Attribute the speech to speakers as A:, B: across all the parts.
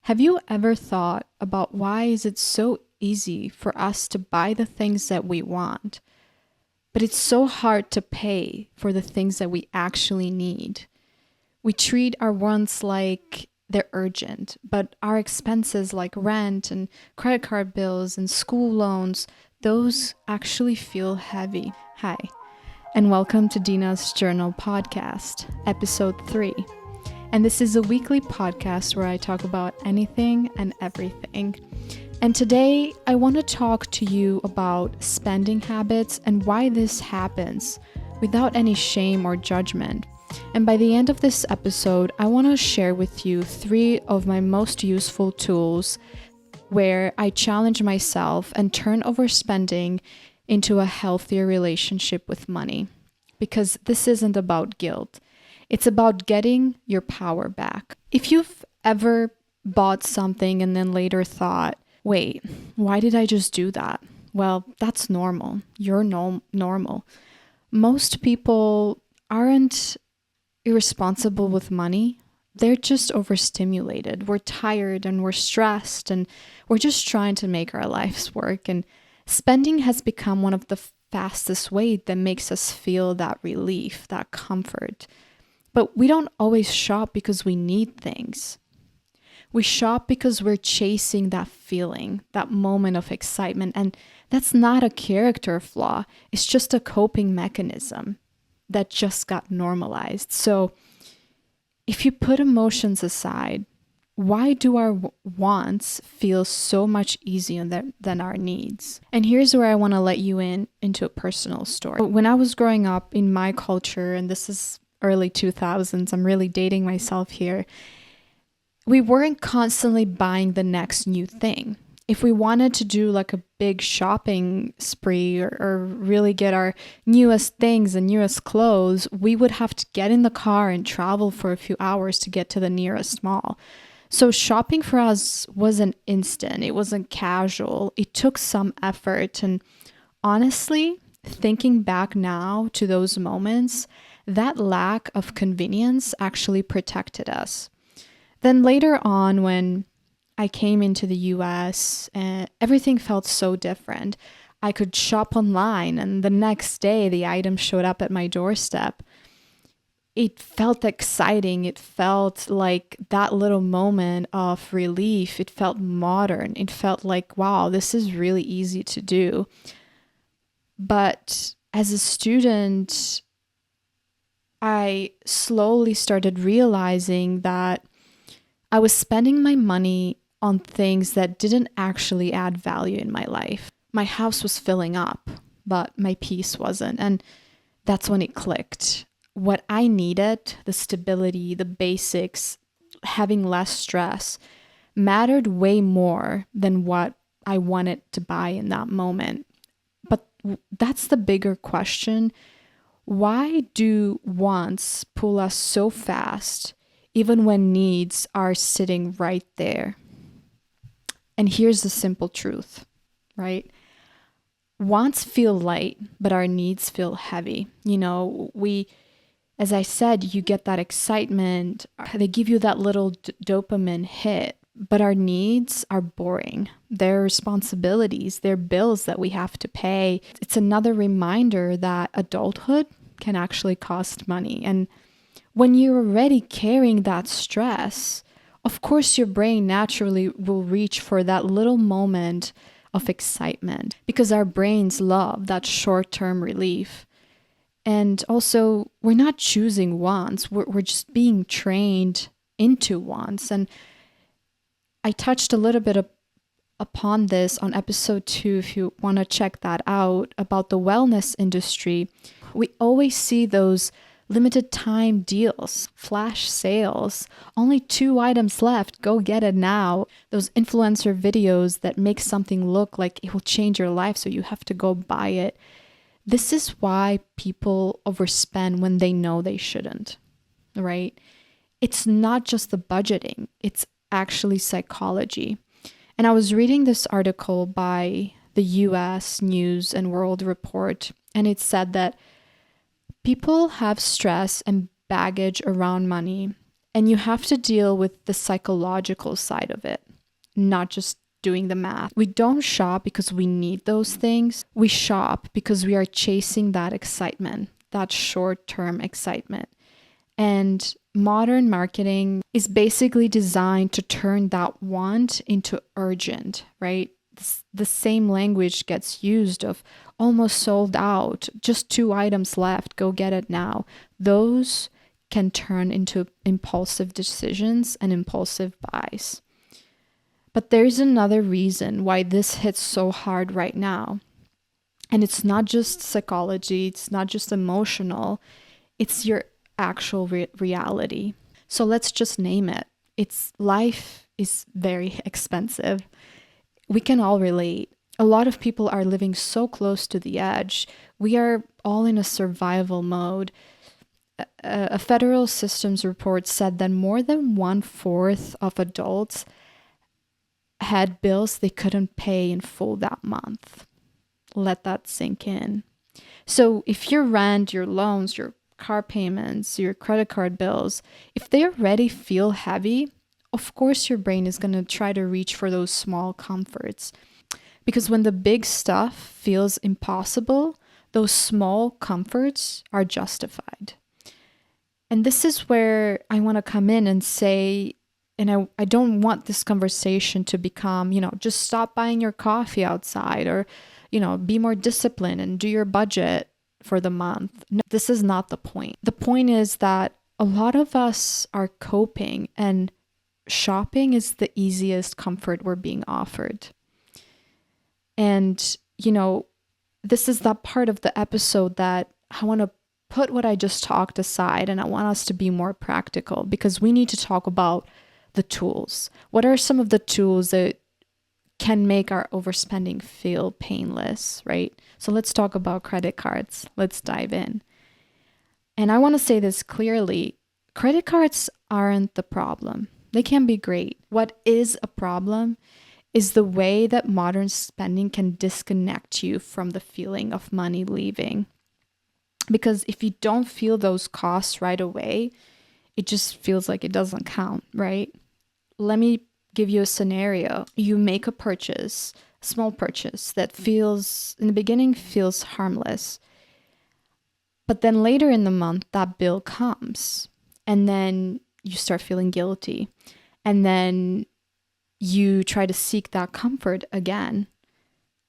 A: Have you ever thought about why is it so easy for us to buy the things that we want, but it's so hard to pay for the things that we actually need? We treat our wants like they're urgent, but our expenses like rent and credit card bills and school loans, those actually feel heavy. Hi, and welcome to Dina's Journal Podcast, Episode 3. And this is a weekly podcast where I talk about anything and everything. And today I want to talk to you about spending habits and why this happens without any shame or judgment. And by the end of this episode, I want to share with you 3 of my most useful tools where I challenge myself and turn overspending into a healthier relationship with money. Because this isn't about guilt. It's about getting your power back. If you've ever bought something and then later thought, wait, why did I just do that? Well, that's normal. You're normal. Most people aren't irresponsible with money. They're just overstimulated. We're tired and we're stressed and we're just trying to make our lives work. And spending has become one of the fastest ways that makes us feel that relief, that comfort. But we don't always shop because we need things. We shop because we're chasing that feeling, that moment of excitement. And that's not a character flaw. It's just a coping mechanism that just got normalized. So if you put emotions aside, why do our wants feel so much easier than our needs? And here's where I want to let you into a personal story. When I was growing up in my culture, and this is early 2000s, I'm really dating myself here, we weren't constantly buying the next new thing. If we wanted to do like a big shopping spree or really get our newest things and newest clothes, we would have to get in the car and travel for a few hours to get to the nearest mall. So shopping for us wasn't instant. It wasn't casual. It took some effort. And honestly, thinking back now to those moments, that lack of convenience actually protected us. Then later on, when I came into the US, everything felt so different. I could shop online and the next day the item showed up at my doorstep. It felt exciting. It felt like that little moment of relief. It felt modern. It felt like, wow, this is really easy to do. But as a student, I slowly started realizing that I was spending my money on things that didn't actually add value in my life. My house was filling up, but my peace wasn't. And that's when it clicked. What I needed, the stability, the basics, having less stress, mattered way more than what I wanted to buy in that moment. But that's the bigger question. Why do wants pull us so fast, even when needs are sitting right there? And here's the simple truth, right? Wants feel light, but our needs feel heavy. As I said, you get that excitement. They give you that little dopamine hit, but our needs are boring. They're responsibilities, they're bills that we have to pay. It's another reminder that adulthood can actually cost money. And when you're already carrying that stress, of course your brain naturally will reach for that little moment of excitement because our brains love that short-term relief. And also, we're not choosing wants, we're just being trained into wants. And I touched a little bit upon this on episode 2, if you want to check that out, about the wellness industry. We always see those limited time deals, flash sales, only 2 items left, go get it now. Those influencer videos that make something look like it will change your life, so you have to go buy it. This is why people overspend when they know they shouldn't, right? It's not just the budgeting, it's actually psychology. And I was reading this article by the US News and World Report, and it said that people have stress and baggage around money And you have to deal with the psychological side of it, not just doing the math. We don't shop because we need those things. We shop because we are chasing that excitement, that short-term excitement. And modern marketing is basically designed to turn that want into urgent, right? The same language gets used of almost sold out, just 2 items left, go get it now. Those can turn into impulsive decisions and impulsive buys. But there's another reason why this hits so hard right now. And it's not just psychology, it's not just emotional, it's your actual reality. So let's just name it. Life is very expensive. We can all relate. A lot of people are living so close to the edge. We are all in a survival mode. A federal systems report said that more than 1/4 of adults had bills they couldn't pay in full that month. Let that sink in. So if your rent, your loans, your car payments, your credit card bills, if they already feel heavy, of course your brain is going to try to reach for those small comforts. Because when the big stuff feels impossible, those small comforts are justified. And this is where I want to come in and say, and I don't want this conversation to become, just stop buying your coffee outside, or, be more disciplined and do your budget for the month. No, this is not the point. The point is that a lot of us are coping, and shopping is the easiest comfort we're being offered. And, this is that part of the episode that I want to put what I just talked aside, and I want us to be more practical, because we need to talk about the tools. What are some of the tools that can make our overspending feel painless, right? So let's talk about credit cards. Let's dive in. And I want to say this clearly. Credit cards aren't the problem. They can be great. What is a problem is the way that modern spending can disconnect you from the feeling of money leaving. Because if you don't feel those costs right away, it just feels like it doesn't count, right? Let me give you a scenario. You make a purchase, a small purchase that in the beginning feels harmless. But then later in the month, that bill comes, and then you start feeling guilty. And then you try to seek that comfort again.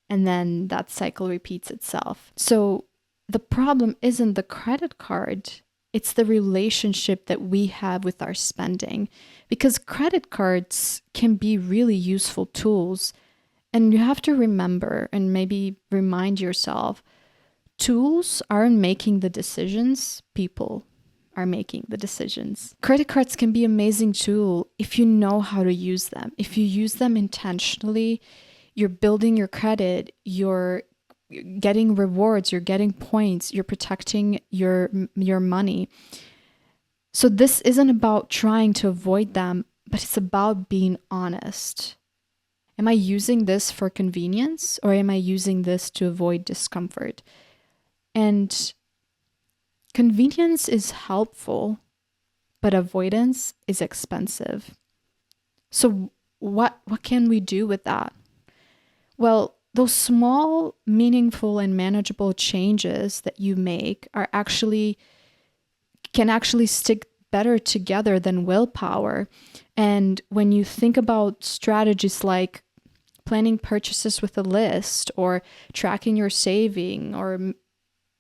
A: And then that cycle repeats itself. So the problem isn't the credit card. It's the relationship that we have with our spending, because credit cards can be really useful tools. And you have to remember and maybe remind yourself, tools aren't making the decisions, people are making the decisions. Credit cards can be an amazing tool if you know how to use them. If you use them intentionally, you're building your credit, you're getting rewards, you're getting points, you're protecting your money. So this isn't about trying to avoid them, but it's about being honest. Am I using this for convenience, or am I using this to avoid discomfort? And convenience is helpful, but avoidance is expensive. So what can we do with that? Well, those small, meaningful, and manageable changes that you make can actually stick better together than willpower. And when you think about strategies like planning purchases with a list, or tracking your saving, or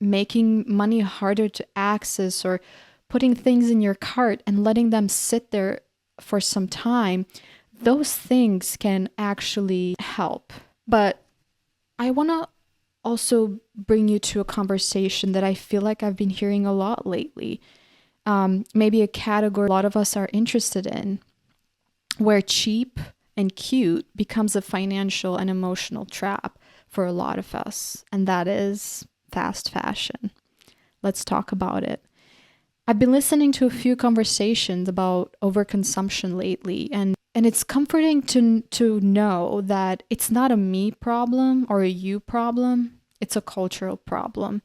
A: making money harder to access, or putting things in your cart and letting them sit there for some time, those things can actually help. But I want to also bring you to a conversation that I feel like I've been hearing a lot lately. Maybe a category a lot of us are interested in, where cheap and cute becomes a financial and emotional trap for a lot of us, and that is fast fashion. Let's talk about it. I've been listening to a few conversations about overconsumption lately, and it's comforting to know that it's not a me problem or a you problem, it's a cultural problem.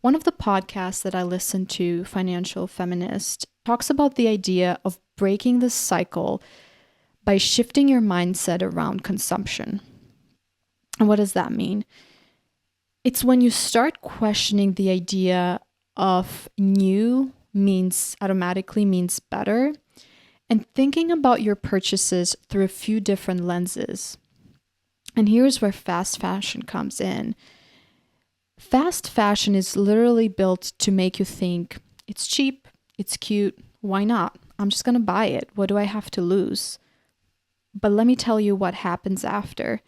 A: One of the podcasts that I listened to, Financial Feminist, talks about the idea of breaking the cycle by shifting your mindset around consumption. And what does that mean? It's when you start questioning the idea of new means automatically means better, and thinking about your purchases through a few different lenses. And here's where fast fashion comes in. Fast fashion is literally built to make you think, it's cheap, it's cute, why not? I'm just going to buy it. What do I have to lose? But let me tell you what happens after.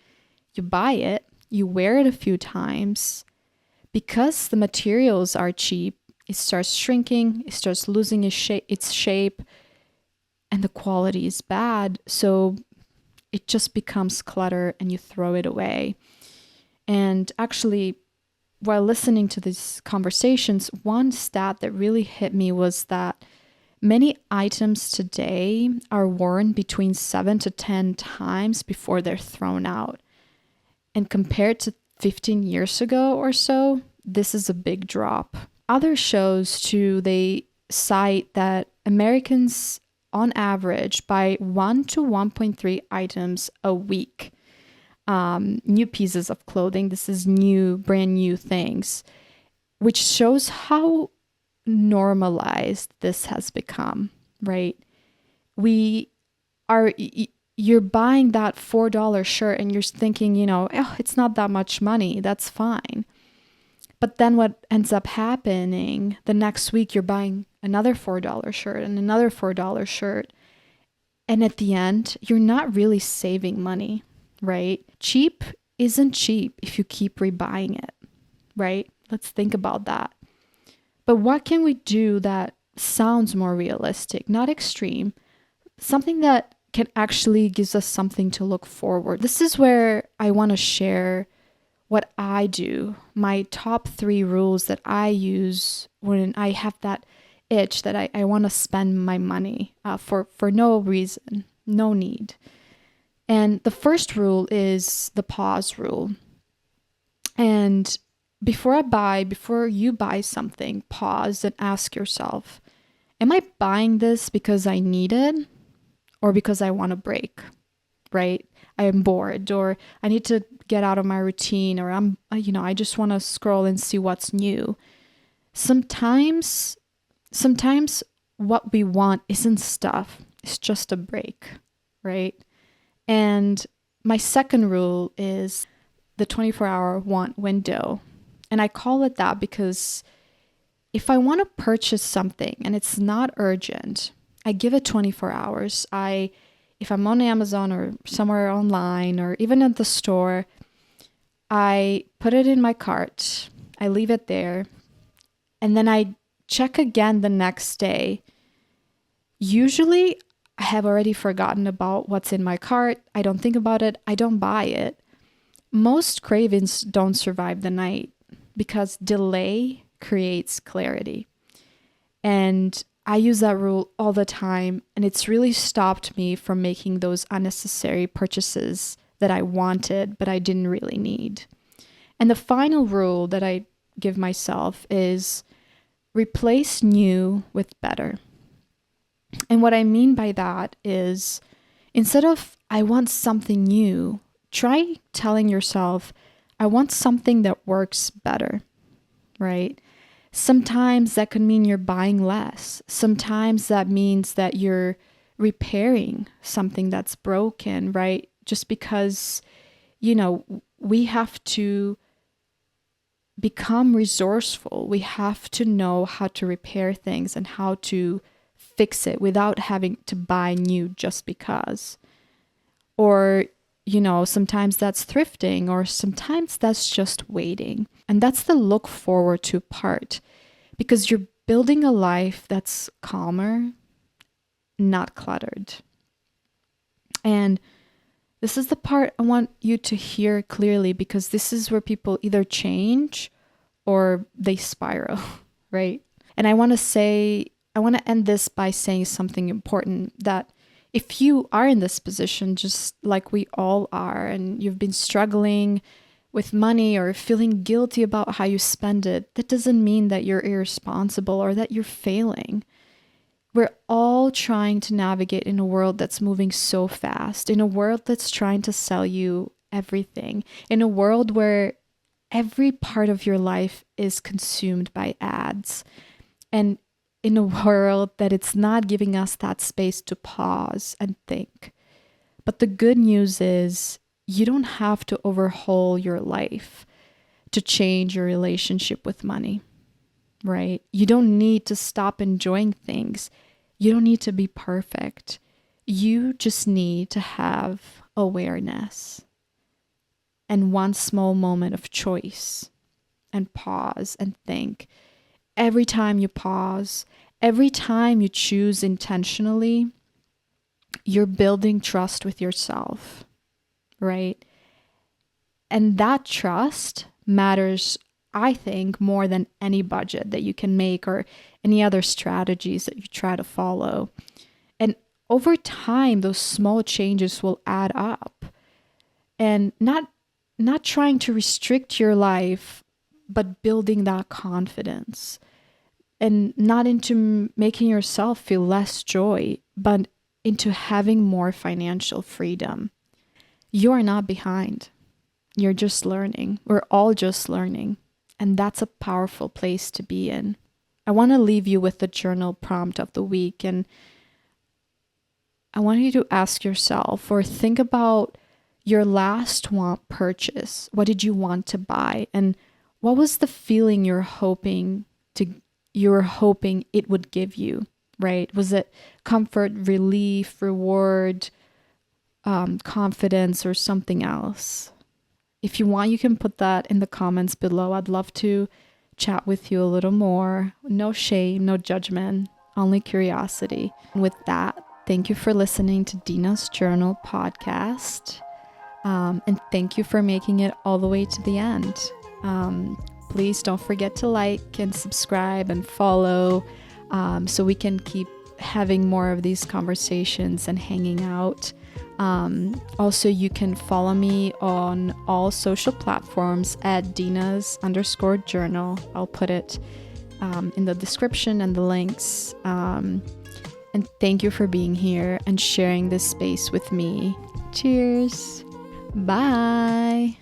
A: You buy it, you wear it a few times. Because the materials are cheap, it starts shrinking, it starts losing its shape, and the quality is bad. So it just becomes clutter and you throw it away. And actually, while listening to these conversations, one stat that really hit me was that many items today are worn between 7 to 10 times before they're thrown out. And compared to 15 years ago or so, this is a big drop. Other shows too, they cite that Americans on average buy 1 to 1.3 items a week. New pieces of clothing. This is brand new things, which shows how normalized this has become, right? You're buying that $4 shirt and you're thinking, oh, it's not that much money. That's fine. But then what ends up happening, the next week you're buying another $4 shirt and another $4 shirt. And at the end, you're not really saving money, right? Cheap isn't cheap if you keep rebuying it, right? Let's think about that. But what can we do that sounds more realistic, not extreme, something that can actually gives us something to look forward? This is where I want to share what I do, my top 3 rules that I use when I have that itch that I want to spend my money for no reason, no need. And the first rule is the pause rule. And before you buy something, pause and ask yourself, am I buying this because I need it or because I want a break, right? I am bored, or I need to get out of my routine, or I just want to scroll and see what's new. Sometimes what we want isn't stuff. It's just a break, right? And my second rule is the 24-hour want window. And I call it that because if I want to purchase something and it's not urgent, I give it 24 hours. If I'm on Amazon or somewhere online or even at the store, I put it in my cart. I leave it there. And then I check again the next day. Usually, I have already forgotten about what's in my cart. I don't think about it. I don't buy it. Most cravings don't survive the night because delay creates clarity. And I use that rule all the time, and it's really stopped me from making those unnecessary purchases that I wanted, but I didn't really need. And the final rule that I give myself is replace new with better. And what I mean by that is instead of I want something new, try telling yourself, I want something that works better, right? Sometimes that could mean you're buying less. Sometimes that means that you're repairing something that's broken, right? Just because, we have to become resourceful. We have to know how to repair things and how to fix it without having to buy new just because. Or, sometimes that's thrifting, or sometimes that's just waiting. And that's the look forward to part, because you're building a life that's calmer, not cluttered. And this is the part I want you to hear clearly, because this is where people either change or they spiral, right? And I want to end this by saying something important, that if you are in this position, just like we all are, and you've been struggling with money or feeling guilty about how you spend it, that doesn't mean that you're irresponsible or that you're failing. We're all trying to navigate in a world that's moving so fast, in a world that's trying to sell you everything, in a world where every part of your life is consumed by ads, and in a world that it's not giving us that space to pause and think. But the good news is you don't have to overhaul your life to change your relationship with money, right? You don't need to stop enjoying things. You don't need to be perfect. You just need to have awareness and one small moment of choice and pause and think. Every time you pause, every time you choose intentionally, you're building trust with yourself, right? And that trust matters, I think, more than any budget that you can make or any other strategies that you try to follow. And over time, those small changes will add up. And not trying to restrict your life, but building that confidence. And not into making yourself feel less joy, but into having more financial freedom. You are not behind. You're just learning. We're all just learning. And that's a powerful place to be in. I want to leave you with the journal prompt of the week. And I want you to ask yourself or think about your last purchase. What did you want to buy? And what was the feeling you're hoping it would give you, right? Was it comfort, relief, reward, confidence, or something else? If you want, you can put that in the comments below. I'd love to chat with you a little more. No shame, no judgment, only curiosity. And with that, thank you for listening to Dina's Journal podcast. And thank you for making it all the way to the end. Please don't forget to like and subscribe and follow so we can keep having more of these conversations and hanging out. Also, you can follow me on all social platforms at Dina's_journal. I'll put it in the description and the links. And thank you for being here and sharing this space with me. Cheers. Bye.